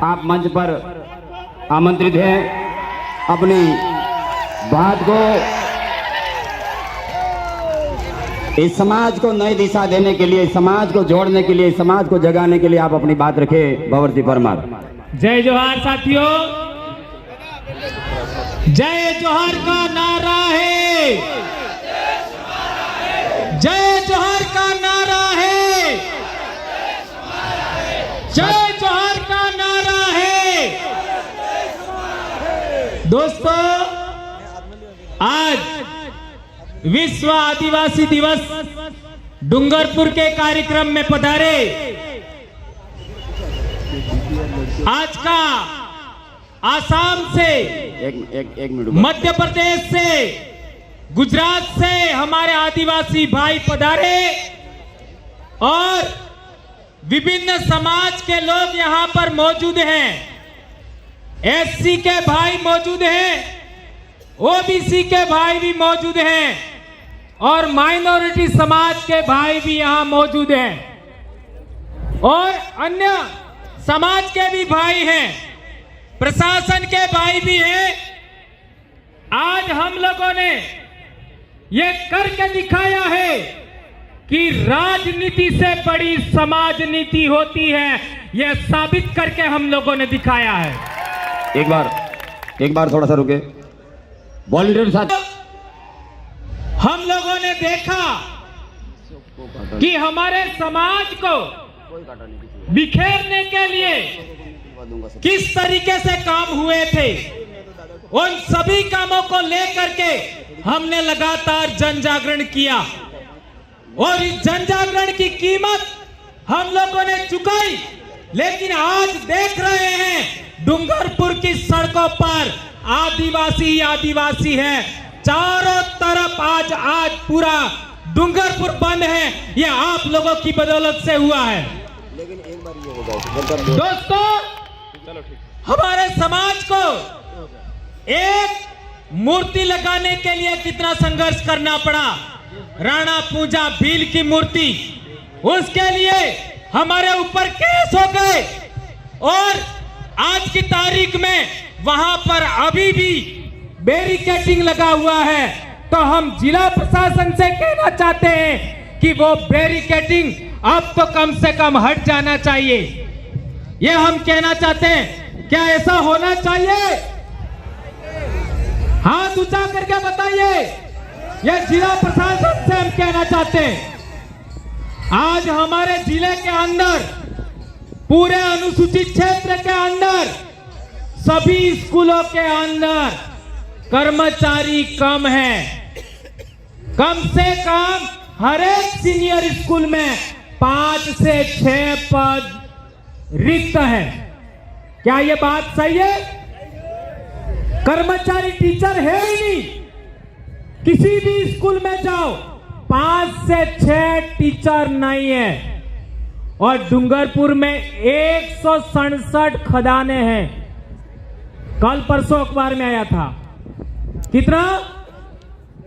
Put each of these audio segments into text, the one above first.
आप मंच पर आमंत्रित हैं अपनी बात को, इस समाज को नई दिशा देने के लिए, समाज को जोड़ने के लिए, समाज को जगाने के लिए आप अपनी बात रखें। भंवर सिंह परमार। जय जोहार साथियों, जय जोहार का नारा है, जय जोहार का नारा है, जय जोहार का नारा है। दोस्तों, आज विश्व आदिवासी दिवस डूंगरपुर के कार्यक्रम में पधारे आज का आसाम से, एक मिनट, मध्य प्रदेश से, गुजरात से हमारे आदिवासी भाई पधारे और विभिन्न समाज के लोग यहां पर मौजूद हैं। एससी के भाई मौजूद हैं, ओबीसी के भाई भी मौजूद हैं और माइनॉरिटी समाज के भाई भी यहां मौजूद हैं और अन्य समाज के भी भाई हैं, प्रशासन के भाई भी हैं। आज हम लोगों ने ये करके दिखाया है कि राजनीति से बड़ी समाज नीति होती है, यह साबित करके हम लोगों ने दिखाया है। एक बार थोड़ा सा रुके। वॉलंटियर साथ हम लोगों ने देखा कि हमारे समाज को बिखेरने के लिए किस तरीके से काम हुए थे, उन सभी कामों को लेकर के हमने लगातार जन जागरण किया और इस जन जागरण की कीमत हम लोगों ने चुकाई। लेकिन आज देख रहे हैं डूंगरपुर की सड़कों पर आदिवासी ही आदिवासी है, चारों तरफ आज पूरा डूंगरपुर बंद है। ये आप लोगों की बदौलत से हुआ है। लेकिन एक बार ये होगा दोस्तों, हमारे समाज को एक मूर्ति लगाने के लिए कितना संघर्ष करना पड़ा। राणा पूजा भील की मूर्ति, उसके लिए हमारे ऊपर केस हो गए और आज की तारीख में वहां पर अभी भी बैरिकेडिंग लगा हुआ है। तो हम जिला प्रशासन से कहना चाहते हैं कि वो बैरिकेडिंग अब तो कम से कम हट जाना चाहिए। ये हम कहना चाहते हैं, क्या ऐसा होना चाहिए? हाथ ऊंचा करके बताइए। ये जिला प्रशासन से हम कहना चाहते हैं। आज हमारे जिले के अंदर, पूरे अनुसूचित क्षेत्र के अंदर, सभी स्कूलों के अंदर कर्मचारी कम है। कम से कम हर एक सीनियर स्कूल में 5 से 6 पद रिक्त है। क्या ये बात सही है? कर्मचारी टीचर है ही नहीं। किसी भी स्कूल में जाओ, 5 से 6 टीचर नहीं है। और डूंगरपुर में 167 खदाने हैं। कल परसों अखबार में आया था। कितना?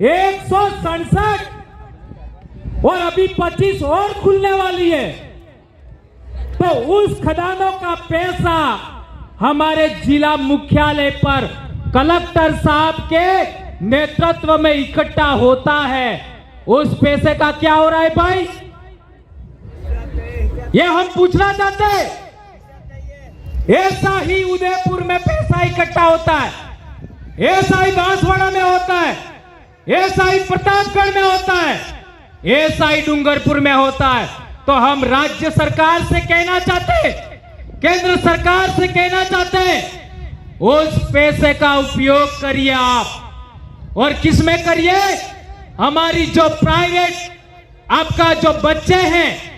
167 और अभी 25 और खुलने वाली है। तो उस खदानों का पैसा हमारे जिला मुख्यालय पर कलेक्टर साहब के नेतृत्व में इकट्ठा होता है। उस पैसे का क्या हो रहा है भाई? ये हम पूछना चाहते हैं। ऐसा ही उदयपुर में पैसा इकट्ठा होता है, ऐसा ही बांसवाड़ा में होता है, ऐसा ही प्रतापगढ़ में होता है, ऐसा ही डूंगरपुर में होता है। तो हम राज्य सरकार से कहना चाहते हैं, केंद्र सरकार से कहना चाहते हैं, उस पैसे का उपयोग करिए आप। और किस में करिए? हमारी जो प्राइवेट आपका जो बच्चे हैं,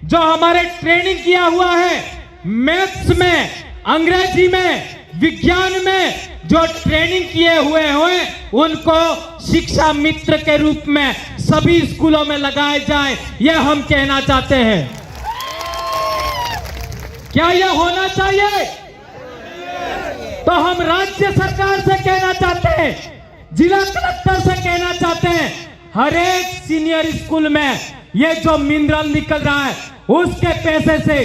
जो हमारे ट्रेनिंग किया हुआ है, मैथ्स में, अंग्रेजी में, विज्ञान में जो ट्रेनिंग किए हुए हैं, उनको शिक्षा मित्र के रूप में सभी स्कूलों में लगाए जाए, यह हम कहना चाहते हैं। क्या यह होना चाहिए? तो हम राज्य सरकार से कहना चाहते हैं, जिला कलेक्टर से कहना चाहते हैं, हर एक सीनियर स्कूल में ये जो मिनरल निकल रहा है, उसके पैसे से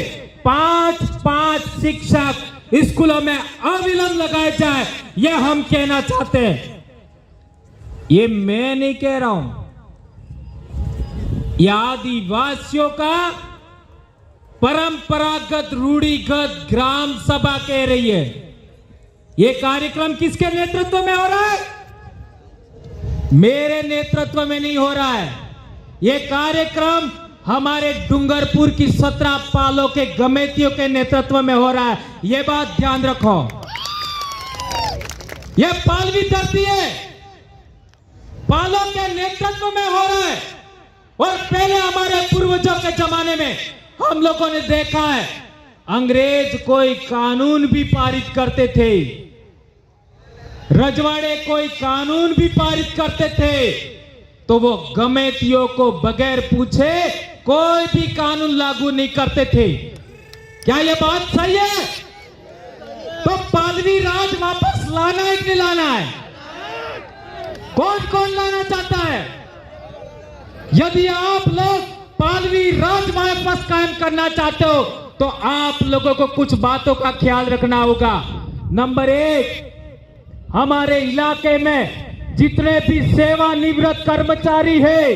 5-5 शिक्षक स्कूलों में अविलंब लगाए जाए, यह हम कहना चाहते हैं। ये मैं नहीं कह रहा हूं, यह आदिवासियों का परंपरागत रूढ़िगत ग्राम सभा कह रही है। यह कार्यक्रम किसके नेतृत्व में हो रहा है? मेरे नेतृत्व में नहीं हो रहा है। यह कार्यक्रम हमारे डूंगरपुर की 17 पालों के गमेतियों के नेतृत्व में हो रहा है। यह बात ध्यान रखो। यह पालवी धरती है, पालों के नेतृत्व में हो रहा है। और पहले हमारे पूर्वजों के जमाने में हम लोगों ने देखा है, अंग्रेज कोई कानून भी पारित करते थे, रजवाड़े कोई कानून भी पारित करते थे, तो वो गमेतियों को बगैर पूछे कोई भी कानून लागू नहीं करते थे। क्या ये बात सही है? तो पालवी राज वापस लाना है कि नहीं लाना है? कौन कौन लाना चाहता है? यदि आप लोग पालवी राज वापस कायम करना चाहते हो तो आप लोगों को कुछ बातों का ख्याल रखना होगा। नंबर 1, हमारे इलाके में जितने भी सेवानिवृत्त कर्मचारी है,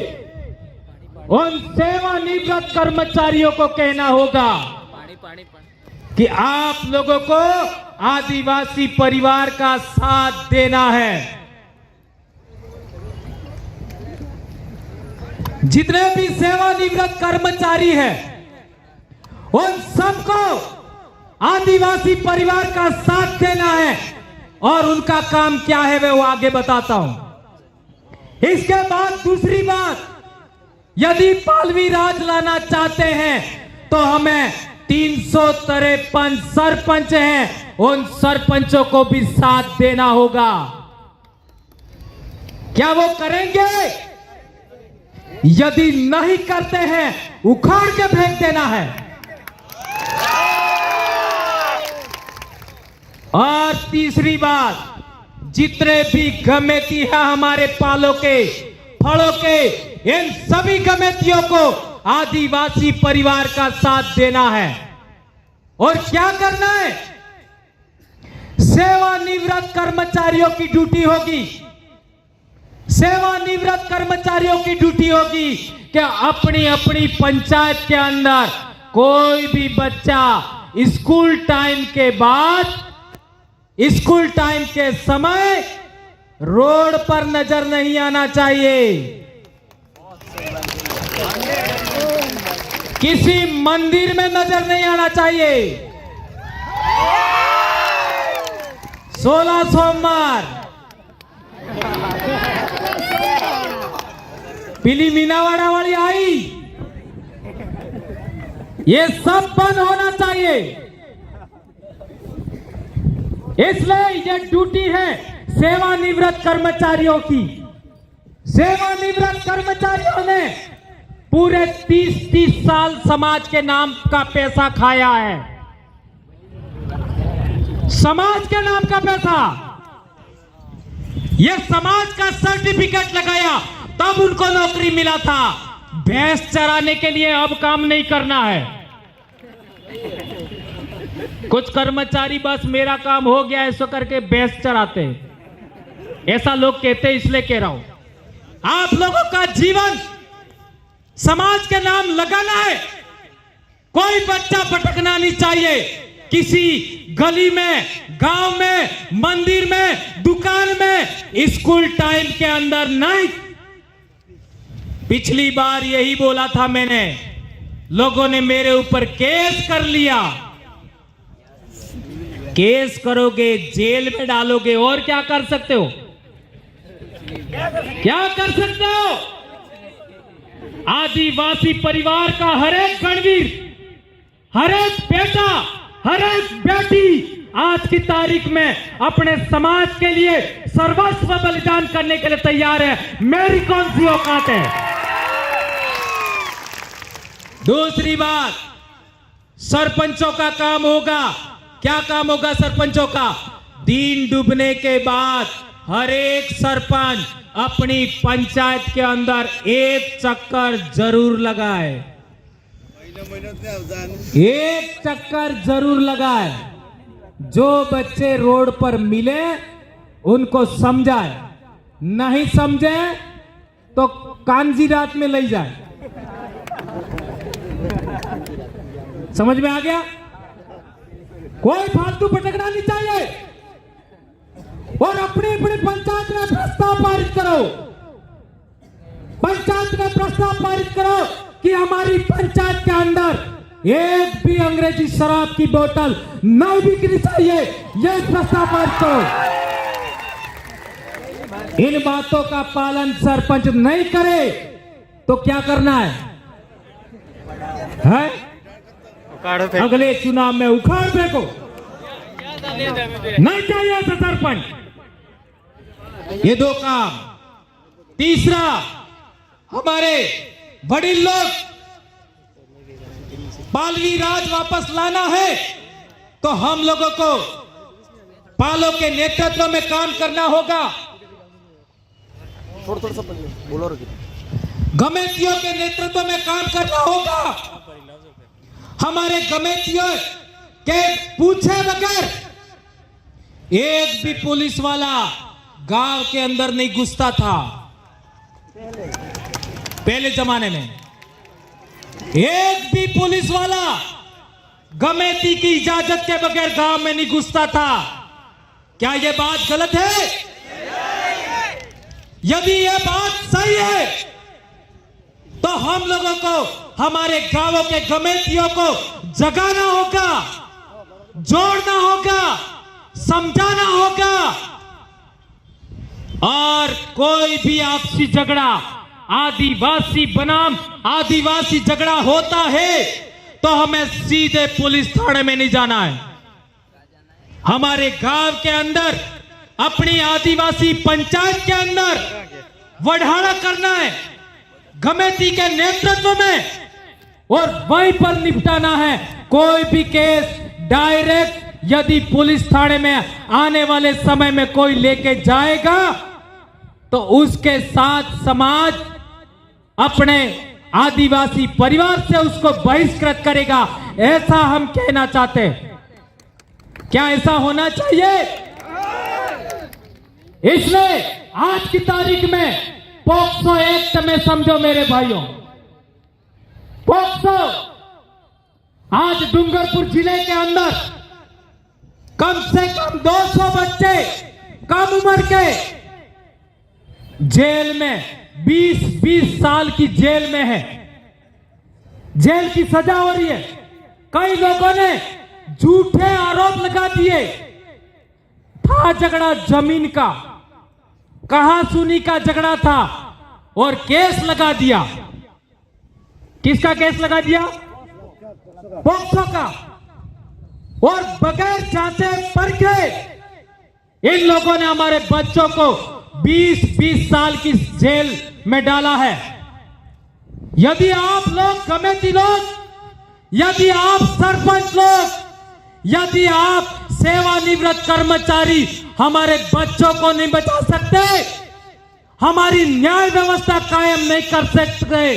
उन सेवानिवृत्त कर्मचारियों को कहना होगा कि आप लोगों को आदिवासी परिवार का साथ देना है। जितने भी सेवानिवृत्त कर्मचारी हैं, उन सबको आदिवासी परिवार का साथ देना है। और उनका काम क्या है वे वो आगे बताता हूं। इसके बाद दूसरी बात, यदि पालवी राज लाना चाहते हैं तो हमें 353 सरपंच हैं, उन सरपंचों को भी साथ देना होगा। क्या वो करेंगे? यदि नहीं करते हैं, उखाड़ के फेंक देना है। और तीसरी बात, जितने भी गमेती हैं हमारे पालों के, फलों के, इन सभी गमेतियों को आदिवासी परिवार का साथ देना है। और क्या करना है? सेवानिवृत्त कर्मचारियों की ड्यूटी होगी, सेवानिवृत्त कर्मचारियों की ड्यूटी होगी कि अपनी अपनी पंचायत के अंदर कोई भी बच्चा स्कूल टाइम के बाद, स्कूल टाइम के समय रोड पर नजर नहीं आना चाहिए। किसी मंदिर में नजर नहीं आना चाहिए। 16 सोमवार पीली मीनावाड़ा वाली आई, ये सब बंद होना चाहिए। इसलिए ये ड्यूटी है सेवानिवृत्त कर्मचारियों की। सेवानिवृत्त कर्मचारियों ने पूरे 30 साल समाज के नाम का पैसा खाया है, समाज के नाम का पैसा। ये समाज का सर्टिफिकेट लगाया तब उनको नौकरी मिला था। भैंस चराने के लिए अब काम नहीं करना है। कुछ कर्मचारी बस मेरा काम हो गया ऐसा करके भैंस चराते हैं, ऐसा लोग कहते हैं, इसलिए कह रहा हूं आप लोगों का जीवन समाज के नाम लगाना है। कोई बच्चा भटकना नहीं चाहिए, किसी गली में, गांव में, मंदिर में, दुकान में, स्कूल टाइम के अंदर नहीं। पिछली बार यही बोला था मैंने, लोगों ने मेरे ऊपर केस कर लिया। केस करोगे, जेल में डालोगे, और क्या कर सकते हो? क्या कर सकते हो? आदिवासी परिवार का हर एक गणवीर, हर एक बेटा, हर एक बेटी आज की तारीख में अपने समाज के लिए सर्वस्व बलिदान करने के लिए तैयार है। मेरी कौन सी औकात है? दूसरी बात, सरपंचों का काम होगा। क्या काम होगा सरपंचों का? दिन डूबने के बाद हर एक सरपंच अपनी पंचायत के अंदर एक चक्कर जरूर लगाए, एक चक्कर जरूर लगाए। जो बच्चे रोड पर मिले उनको समझाए, नहीं समझे तो कांजी रात में ले जाए। समझ में आ गया? कोई फालतू भटकना नहीं चाहिए और अपनी अपनी पंचायत में प्रस्ताव पारित करो, पंचायत में प्रस्ताव पारित करो कि हमारी पंचायत के अंदर एक भी अंग्रेजी शराब की बोतल नहीं बिकनी चाहिए। यह प्रस्ताव पारित करो। इन बातों का पालन सरपंच नहीं करे तो क्या करना है? अगले चुनाव में उखाड़ फेंको। नहीं चाहिए ऐसा सरपंच। ये दो काम। तीसरा, हमारे वडील लोग पालवी राज वापस लाना है तो हम लोगों को पालों के नेतृत्व में काम करना होगा। गमेतियों के नेतृत्व में काम करना होगा। हमारे गमेतियों के पूछे बगैर एक भी पुलिस वाला गांव के अंदर नहीं घुसता था। पहले जमाने में एक भी पुलिस वाला गमेती की इजाजत के बगैर गांव में नहीं घुसता था। क्या यह बात गलत है? यदि यह बात सही है तो हम लोगों को हमारे गांवों के गमेतियों को जगाना होगा, जोड़ना होगा, समझाना होगा। और कोई भी आपसी झगड़ा, आदिवासी बनाम आदिवासी झगड़ा होता है तो हमें सीधे पुलिस थाने में नहीं जाना है। हमारे गांव के अंदर, अपनी आदिवासी पंचायत के अंदर वढ़ाना करना है गमेती के नेतृत्व में और वहीं पर निपटाना है। कोई भी केस डायरेक्ट यदि पुलिस थाने में आने वाले समय में कोई लेके जाएगा तो उसके साथ समाज अपने आदिवासी परिवार से उसको बहिष्कृत करेगा। ऐसा हम कहना चाहते हैं। क्या ऐसा होना चाहिए? इसलिए आज की तारीख में पॉक्सो एक्ट में समझो मेरे भाइयों, पॉक्सो आज डूंगरपुर जिले के अंदर कम से कम 200 बच्चे कम उम्र के जेल में 20-20 साल की जेल में है। जेल की सजा हो रही है। कई लोगों ने झूठे आरोप लगा दिए। था झगड़ा जमीन का, कहा सुनी का झगड़ा था और केस लगा दिया। किसका केस लगा दिया? पॉक्सो का। और बगैर जांचे परखे इन लोगों ने हमारे बच्चों को 20-20 साल की जेल में डाला है। यदि आप लोग कमेटी लोग, यदि आप सरपंच लोग, यदि आप सेवानिवृत्त कर्मचारी हमारे बच्चों को नहीं बचा सकते, हमारी न्याय व्यवस्था कायम नहीं कर सकते,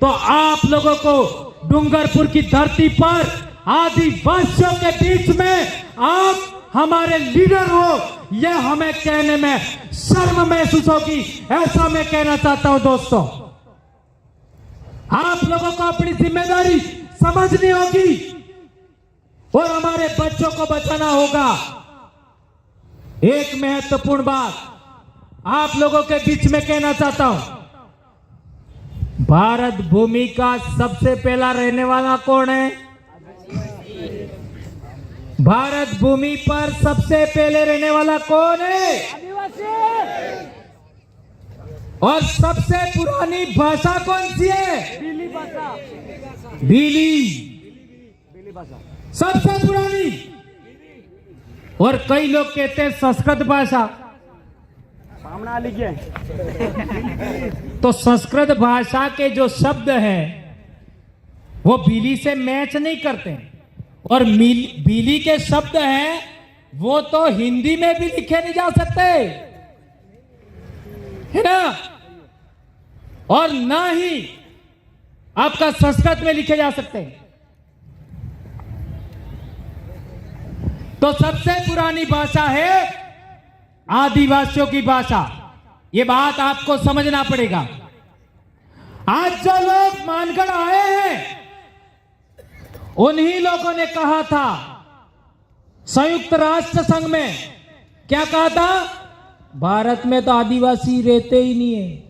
तो आप लोगों को डूंगरपुर की धरती पर आदिवासियों के बीच में आप हमारे लीडर हो, यह हमें कहने में शर्म महसूस होगी। ऐसा मैं कहना चाहता हूं दोस्तों। आप लोगों को अपनी जिम्मेदारी समझनी होगी और हमारे बच्चों को बचाना होगा। एक महत्वपूर्ण बात आप लोगों के बीच में कहना चाहता हूं। भारत भूमि का सबसे पहला रहने वाला कौन है? भारत भूमि पर सबसे पहले रहने वाला कौन है? आदिवासी। और सबसे पुरानी भाषा कौन सी है? भीली भाषा। भीली भाषा सबसे पुरानी। और कई लोग कहते हैं संस्कृत भाषा। सामना लिखिए। तो संस्कृत भाषा के जो शब्द हैं वो भीली से मैच नहीं करते। और भीली के शब्द हैं वो तो हिंदी में भी लिखे नहीं जा सकते, है ना? और ना ही आपका संस्कृत में लिखे जा सकते हैं। तो सबसे पुरानी भाषा है आदिवासियों की भाषा। ये बात आपको समझना पड़ेगा। आज जो लोग मानगढ़ आए हैं उन्हीं लोगों ने कहा था संयुक्त राष्ट्र संघ में, क्या कहा था? भारत में तो आदिवासी रहते ही नहीं है।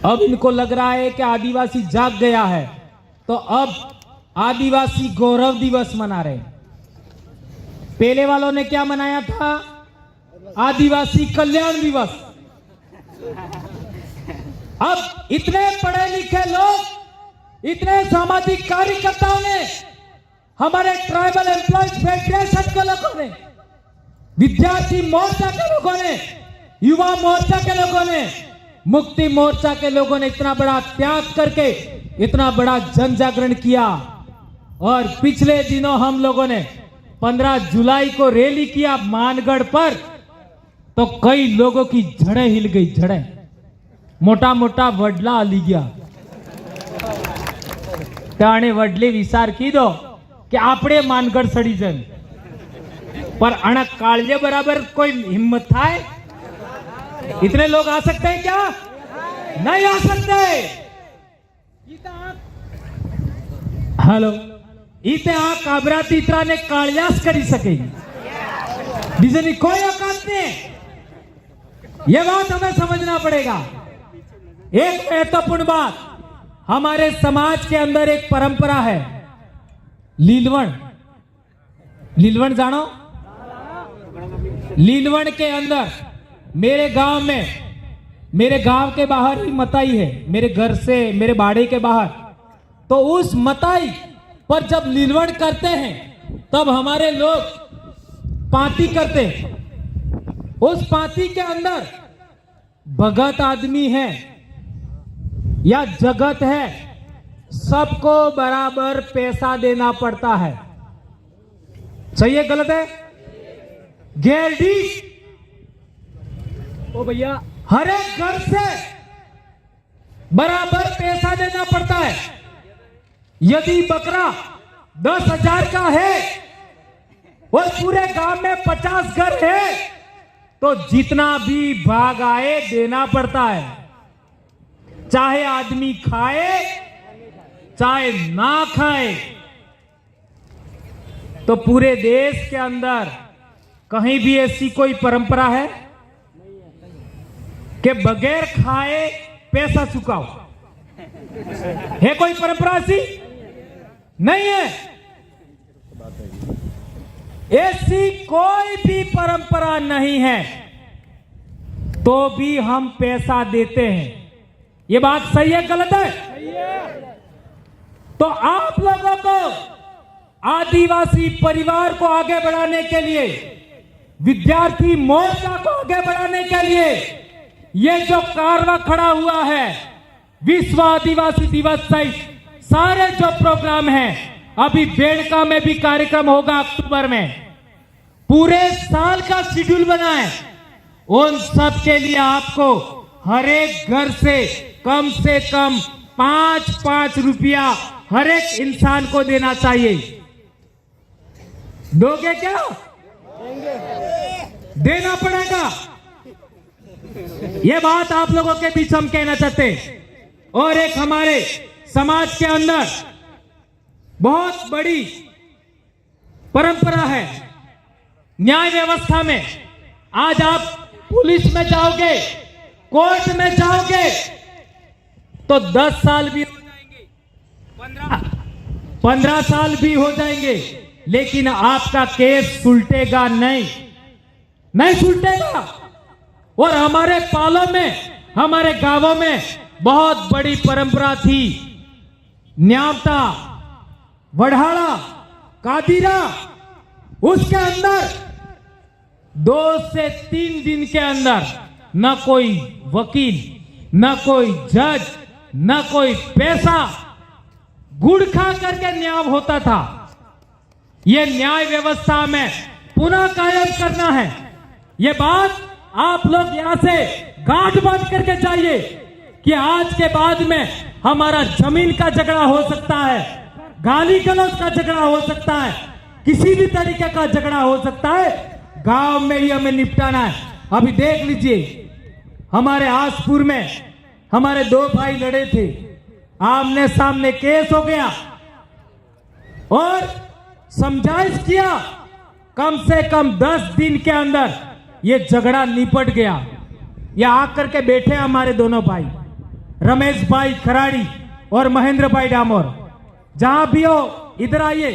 अब इनको लग रहा है कि आदिवासी जाग गया है, तो अब आदिवासी गौरव दिवस मना रहे हैं। पहले वालों ने क्या मनाया था? आदिवासी कल्याण दिवस। अब इतने पढ़े लिखे लोग, इतने सामाजिक कार्यकर्ताओं ने, हमारे ट्राइबल एम्प्लॉयज फेडरेशन के लोगों ने, विद्यार्थी मोर्चा के लोगों ने, युवा मोर्चा के लोगों ने, मुक्ति मोर्चा के लोगों ने इतना बड़ा त्याग करके इतना बड़ा जन जागरण किया। और पिछले दिनों हम लोगों ने 15 जुलाई को रैली किया मानगढ़ पर, तो कई लोगों की जड़ें हिल गई। जड़ें मोटा मोटा वडला हली गया। त्याने वडले विचार कीधो कि आपणे मानगढ़ सड़ी जन, पर अणक काळजे बराबर कोई हिम्मत थाय? इतने लोग आ सकते हैं क्या? नहीं आ सकते। हेलो, इथे आ काबराती इतरा ने काळजास करी सकेगी, बीजेनी कोई औकात नहीं। यह बात हमें समझना पड़ेगा। एक महत्वपूर्ण बात, हमारे समाज के अंदर एक परंपरा है लीलवण। लीलवण जानो? लीलवण के अंदर मेरे गांव में, मेरे गांव के बाहर ही मताई है, मेरे घर से, मेरे बाड़े के बाहर। तो उस मताई पर जब लीलवण करते हैं तब हमारे लोग पाती करते हैं। उस पाती के अंदर भगत आदमी है या जगत है, सबको बराबर पैसा देना पड़ता है। सही है गलत है? गेरडी ओ भैया, हर एक घर से बराबर पैसा देना पड़ता है। यदि बकरा 10,000 का है और पूरे गांव में 50 घर है, तो जितना भी भाग आए देना पड़ता है। चाहे आदमी खाए चाहे ना खाए। तो पूरे देश के अंदर कहीं भी ऐसी कोई परंपरा है कि बगैर खाए पैसा चुकाओ? है कोई परंपरा ऐसी? नहीं है। ऐसी कोई भी परंपरा नहीं है, तो भी हम पैसा देते हैं। ये बात सही है गलत है? तो आप लोगों को, आदिवासी परिवार को आगे बढ़ाने के लिए, विद्यार्थी मोर्चा को आगे बढ़ाने के लिए ये जो कारवा खड़ा हुआ है, विश्व आदिवासी दिवस सहित सारे जो प्रोग्राम हैं, अभी बेड़का में भी कार्यक्रम होगा अक्टूबर में, पूरे साल का शेड्यूल बना है। उन सब के लिए आपको हर एक घर से कम 5-5 रुपया हर एक इंसान को देना चाहिए। दोगे क्या? देना पड़ेगा। यह बात आप लोगों के बीच हम कहना चाहते हैं। और एक हमारे समाज के अंदर बहुत बड़ी परंपरा है न्याय व्यवस्था में। आज आप पुलिस में जाओगे, कोर्ट में जाओगे तो 10 साल भी हो जाएंगे, 15 साल भी हो जाएंगे, लेकिन आपका केस सुलटेगा नहीं सुलटेगा। और हमारे पालों में, हमारे गांवों में बहुत बड़ी परंपरा थी। न्यावता, वढ़ाड़ा, कादिरा, उसके अंदर 2 से 3 दिन के अंदर न कोई वकील, न कोई जज, न कोई पैसा, गुड़ खा करके न्याय होता था। यह न्याय व्यवस्था में पुनः कायम करना है। यह बात आप लोग यहां से गांठ बांध करके जाइए कि आज के बाद में हमारा जमीन का झगड़ा हो सकता है, गाली गलौज का झगड़ा हो सकता है, किसी भी तरीके का झगड़ा हो सकता है, गांव में ही हमें निपटाना है। अभी देख लीजिए, हमारे आसपुर में हमारे 2 भाई लड़े थे, आमने सामने केस हो गया और समझाइश किया, कम से कम 10 दिन के अंदर ये झगड़ा निपट गया। ये आकर के बैठे हमारे दोनों भाई, रमेश भाई खराड़ी और महेंद्र भाई डामोर। जहां भी हो इधर आइए।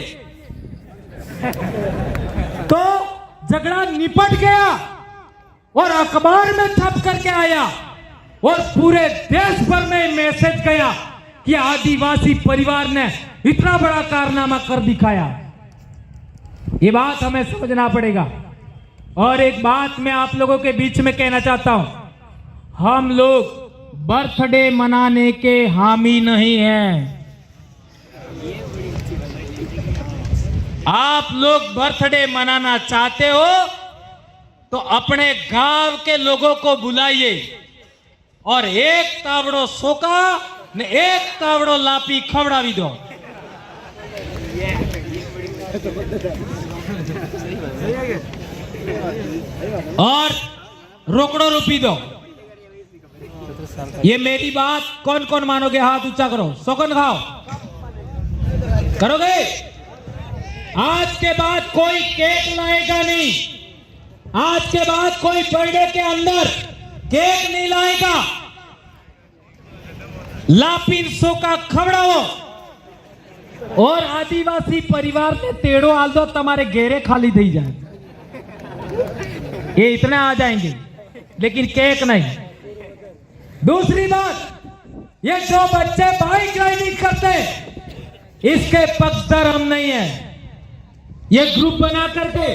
तो झगड़ा निपट गया और अखबार में छप करके आया और पूरे देश भर में मैसेज गया कि आदिवासी परिवार ने इतना बड़ा कारनामा कर दिखाया। ये बात हमें समझना पड़ेगा। और एक बात मैं आप लोगों के बीच में कहना चाहता हूं, हम लोग बर्थडे मनाने के हामी नहीं हैं। आप लोग बर्थडे मनाना चाहते हो तो अपने गांव के लोगों को बुलाइए और एक तावड़ो सोका ने एक तावड़ो लापी खवड़ावी दो। और रोकड़ो रूपी दो। ये मेरी बात कौन कौन मानोगे? हाथ ऊंचा करो। सौगन खाओ, करोगे? आज के बाद कोई केक लाएगा नहीं, आज के बाद कोई बर्थडे के अंदर केक नहीं लाएगा। लापिन सोका खवड़ाओ और आदिवासी परिवार ने तेड़ो आल दो, तुम्हारे घेरे खाली थी जाए। ये इतने आ जाएंगे, लेकिन केक नहीं। दूसरी बात, ये जो बच्चे बाइक राइडिंग करते इसके पक्षधर हम नहीं है। ये ग्रुप बना करके